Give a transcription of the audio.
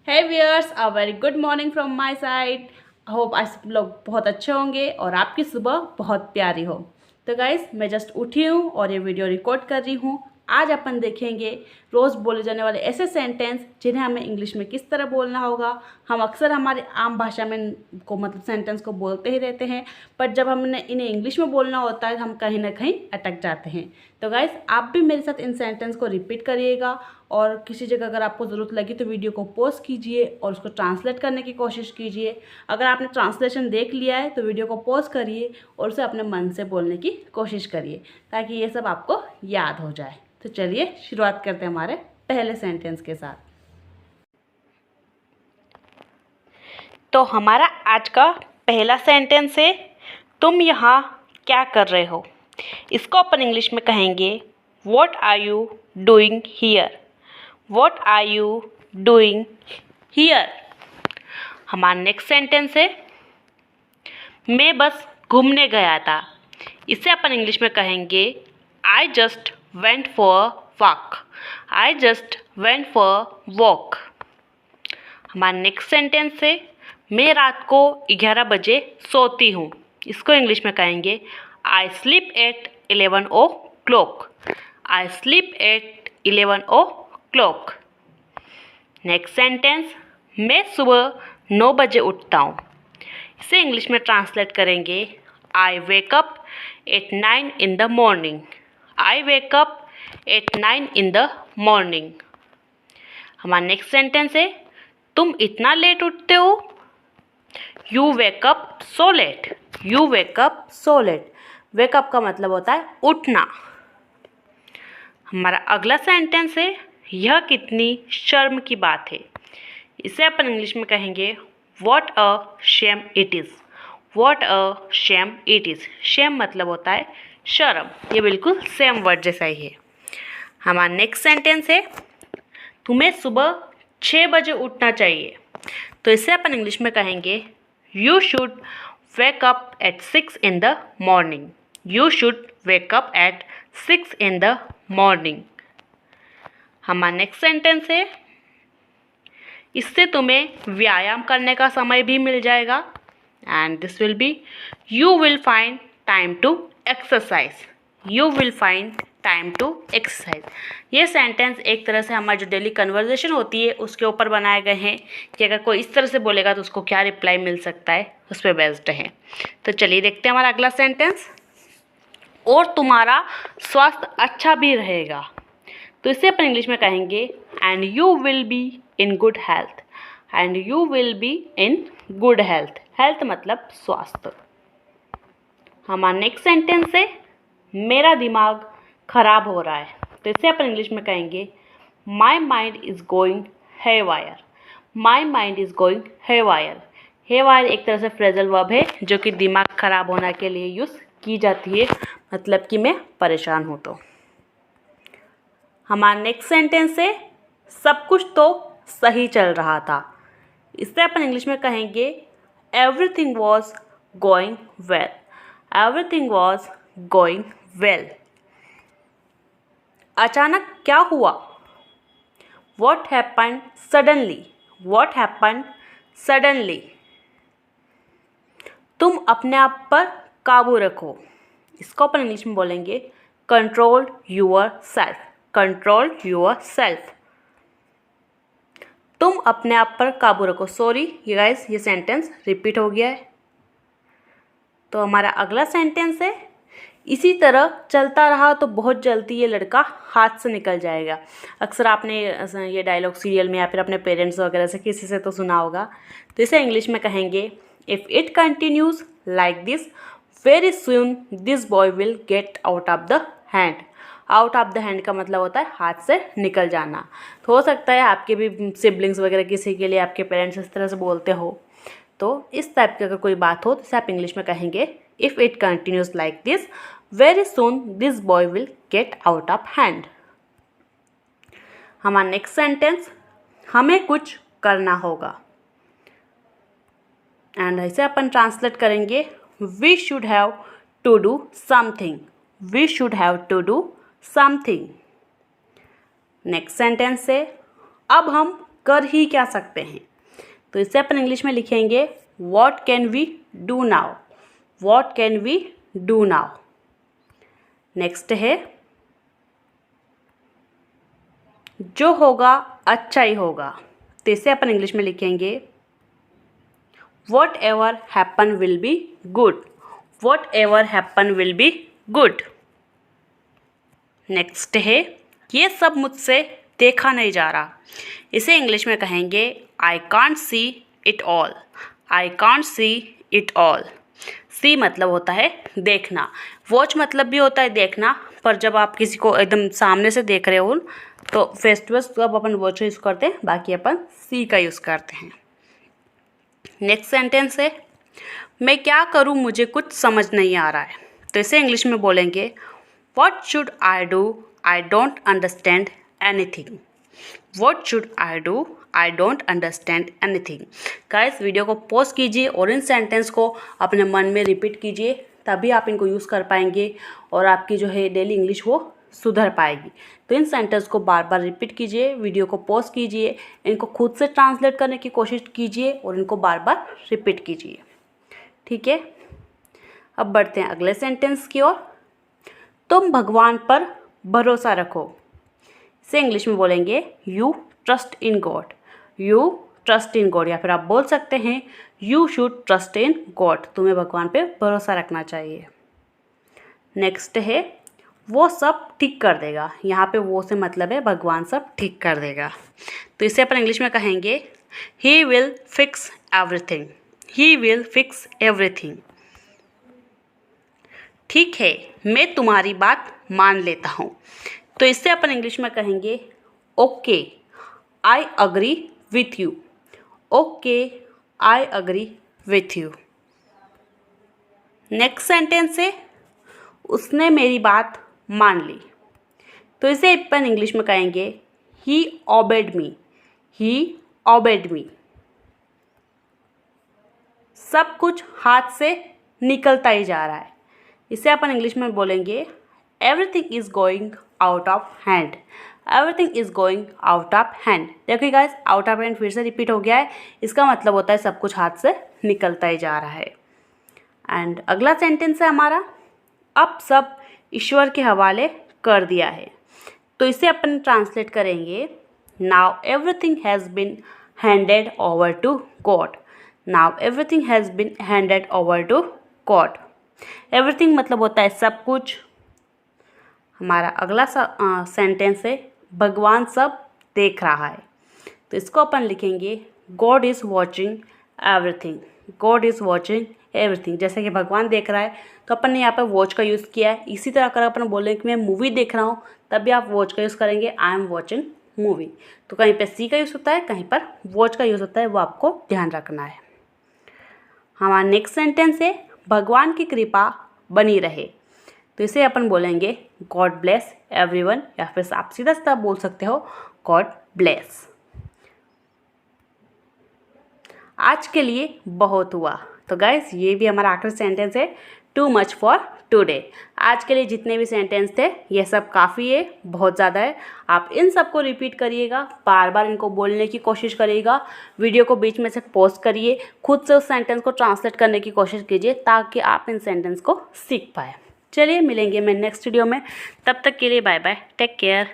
Hey viewers, a very good morning from my side. Hope आज सब लोग बहुत अच्छे होंगे और आपकी सुबह बहुत प्यारी हो। तो गाइस, मैं जस्ट उठी हूँ और ये वीडियो रिकॉर्ड कर रही हूँ। आज अपन देखेंगे रोज़ बोले जाने वाले ऐसे सेंटेंस जिन्हें हमें इंग्लिश में किस तरह बोलना होगा। हम अक्सर हमारे आम भाषा में सेंटेंस को बोलते ही रहते हैं, पर जब हमने इन्हें इंग्लिश में बोलना होता है तो हम कहीं ना कहीं अटक जाते हैं। तो गाइस, आप भी मेरे साथ इन सेंटेंस को रिपीट करिएगा और किसी जगह अगर आपको ज़रूरत लगी तो वीडियो को पॉज कीजिए और उसको ट्रांसलेट करने की कोशिश कीजिए। अगर आपने ट्रांसलेशन देख लिया है तो वीडियो को पॉज करिए और उसे अपने मन से बोलने की कोशिश करिए ताकि ये सब आपको याद हो जाए। तो चलिए शुरुआत करते हैं हमारे पहले सेंटेंस के साथ। तो हमारा आज का पहला सेंटेंस है, तुम यहाँ क्या कर रहे हो। इसको अपन इंग्लिश में कहेंगे what are you doing here. What are you doing here. हमारा नेक्स्ट सेंटेंस है, मैं बस घूमने गया था। इसे अपन इंग्लिश में कहेंगे I just went for walk. I just went for walk. हमारा नेक्स्ट सेंटेंस है, मैं रात को 11 बजे सोती हूँ। इसको इंग्लिश में कहेंगे I sleep at 11 o'clock। I sleep at 11 o'clock। Next sentence, मैं सुबह 9 बजे उठता हूँ। इसे इंग्लिश में ट्रांसलेट करेंगे I wake up at 9 in the morning। I wake up at 9 in the morning। हमारा नेक्स्ट सेंटेंस है, तुम इतना लेट उठते हो। You wake up so late. You wake up so late. Wake up का मतलब होता है उठना। हमारा अगला सेंटेंस है, यह कितनी शर्म की बात है। इसे अपन इंग्लिश में कहेंगे what a shame it is. What a shame it is. Shame मतलब होता है शर्म। ये बिल्कुल सेम वर्ड जैसा ही है। हमारा नेक्स्ट सेंटेंस है, तुम्हें सुबह 6 बजे उठना चाहिए। तो इसे अपन इंग्लिश में कहेंगे you should wake up eight 6 in the morning। You should wake up eight 6 in the morning। हमारा नेक्स्ट सेंटेंस है, इससे तुम्हें व्यायाम करने का समय भी मिल जाएगा। And this will be you will find time to exercise. You will find time to exercise. ये सेंटेंस एक तरह से हमारी जो डेली कन्वर्जेशन होती है उसके ऊपर बनाए गए हैं कि अगर कोई इस तरह से बोलेगा तो उसको क्या रिप्लाई मिल सकता है, उस पर बेस्ड है। तो चलिए देखते हैं हमारा अगला सेंटेंस, और तुम्हारा स्वास्थ्य अच्छा भी रहेगा। तो इसे अपन इंग्लिश में कहेंगे and you will be in good health. And you will be in good health. Health मतलब स्वास्थ्य। हमारा नेक्स्ट सेंटेंस है, मेरा दिमाग खराब हो रहा है। तो इसे अपन इंग्लिश में कहेंगे my mind is going haywire. My mind is going haywire. Haywire एक तरह से फ्रेजल वर्ब है जो कि दिमाग खराब होने के लिए यूज़ की जाती है, मतलब कि मैं परेशान हूँ। तो हमारा नेक्स्ट सेंटेंस है, सब कुछ तो सही चल रहा था। इससे अपन इंग्लिश में कहेंगे everything was going well. Everything was going well. अचानक क्या हुआ। What happen suddenly. What happen suddenly. तुम अपने आप पर काबू रखो। इसको अपन इंग्लिश में बोलेंगे control your self. Control your self. तुम अपने आप पर काबू रखो। सॉरी ये गाइस, ये सेंटेंस रिपीट हो गया है। तो हमारा अगला सेंटेंस है, इसी तरह चलता रहा तो बहुत जल्दी ये लड़का हाथ से निकल जाएगा। अक्सर आपने ये डायलॉग सीरियल में या फिर अपने पेरेंट्स वगैरह से किसी से तो सुना होगा। तो इसे इंग्लिश में कहेंगे if it continues like this very soon this boy will get out of the hand. Out of the hand का मतलब होता है हाथ से निकल जाना। तो हो सकता है आपके भी सिबलिंग्स वगैरह किसी के लिए आपके पेरेंट्स इस तरह से बोलते हो। तो इस टाइप की अगर कोई बात हो तो आप इंग्लिश में कहेंगे if it continues like this very soon this boy will get out of hand. हमारा नेक्स्ट सेंटेंस, हमें कुछ करना होगा। एंड इसे अपन ट्रांसलेट करेंगे we should have to do something. We should have to do something. Next sentence है, अब हम कर ही क्या सकते हैं। तो इसे अपन इंग्लिश में लिखेंगे what can we do now, what can we do now. Next है जो होगा अच्छा ही होगा, तो इसे अपन इंग्लिश में लिखेंगे what ever happen will be good, what ever happen will be good. Next है ये सब मुझसे देखा नहीं जा रहा, इसे इंग्लिश में कहेंगे I can't see it all, I can't see it all. See मतलब होता है देखना, वॉच मतलब भी होता है देखना, पर जब आप किसी को एकदम सामने से देख रहे हो तो फेस टू फेस तो अपन वॉच यूज़ करते हैं, बाकी अपन सी का यूज़ करते हैं। नेक्स्ट सेंटेंस है मैं क्या करूं मुझे कुछ समझ नहीं आ रहा है, तो इसे इंग्लिश में बोलेंगे what should I do I don't understand anything, what should I do I don't understand anything. Guys video को पॉज कीजिए और इन सेंटेंस को अपने मन में रिपीट कीजिए, तभी आप इनको यूज़ कर पाएंगे और आपकी जो है डेली इंग्लिश वो सुधर पाएगी। तो इन सेंटेंस को बार बार रिपीट कीजिए, वीडियो को पॉज कीजिए, इनको खुद से ट्रांसलेट करने की कोशिश कीजिए और इनको बार बार रिपीट कीजिए। ठीक है, अब बढ़ते हैं अगले सेंटेंस की ओर। तुम भगवान पर भरोसा रखो, इसे इंग्लिश में बोलेंगे you trust in God, you trust in God, या फिर आप बोल सकते हैं you should trust in God, तुम्हें भगवान पे भरोसा रखना चाहिए। नेक्स्ट है वो सब ठीक कर देगा, यहाँ पे वो से मतलब है भगवान सब ठीक कर देगा, तो इसे अपन इंग्लिश में कहेंगे he will fix everything, he will fix everything. ठीक है मैं तुम्हारी बात मान लेता हूँ, तो इससे अपन इंग्लिश में कहेंगे okay I agree with you, okay I agree with you. Next sentence है उसने मेरी बात मान ली, तो इसे अपन इंग्लिश में कहेंगे ही ओबेड मी, ही ओबेड मी। सब कुछ हाथ से निकलता ही जा रहा है, इसे अपन इंग्लिश में बोलेंगे everything is going out of hand, everything is going out of hand. देखिए गाइस आउट ऑफ हैंड फिर से रिपीट हो गया है, इसका मतलब होता है सब कुछ हाथ से निकलता ही जा रहा है। एंड अगला सेंटेंस है हमारा अब सब ईश्वर के हवाले कर दिया है, तो इसे अपन ट्रांसलेट करेंगे now everything has been handed over to God, now everything has been handed over to God. Everything मतलब होता है सब कुछ। हमारा अगला सेंटेंस है भगवान सब देख रहा है, तो इसको अपन लिखेंगे God is watching everything, God is watching everything. जैसे कि भगवान देख रहा है तो अपन ने यहाँ पर वॉच का यूज़ किया है। इसी तरह अगर अपन बोलें कि मैं मूवी देख रहा हूँ तब भी आप वॉच का यूज़ करेंगे आई एम वॉचिंग मूवी। तो कहीं पर सी का यूज़ होता है, कहीं पर वॉच का यूज़ होता है, वो आपको ध्यान रखना है। हमारा नेक्स्ट सेंटेंस है भगवान की कृपा बनी रहे, तो इसे अपन बोलेंगे गॉड ब्लेस एवरीवन, या फिर आप सीधा सीधा बोल सकते हो गॉड ब्लेस। आज के लिए बहुत हुआ, तो गाइस ये भी हमारा आखिरी सेंटेंस है टू मच फॉर टुडे। आज के लिए जितने भी सेंटेंस थे ये सब काफ़ी है, बहुत ज़्यादा है। आप इन सबको रिपीट करिएगा, बार बार इनको बोलने की कोशिश करिएगा, वीडियो को बीच में से पॉज करिए, खुद से उस सेंटेंस को ट्रांसलेट करने की कोशिश कीजिए ताकि आप इन सेंटेंस को सीख पाए। चलिए मिलेंगे मैं नेक्स्ट वीडियो में, तब तक के लिए बाय बाय, टेक केयर।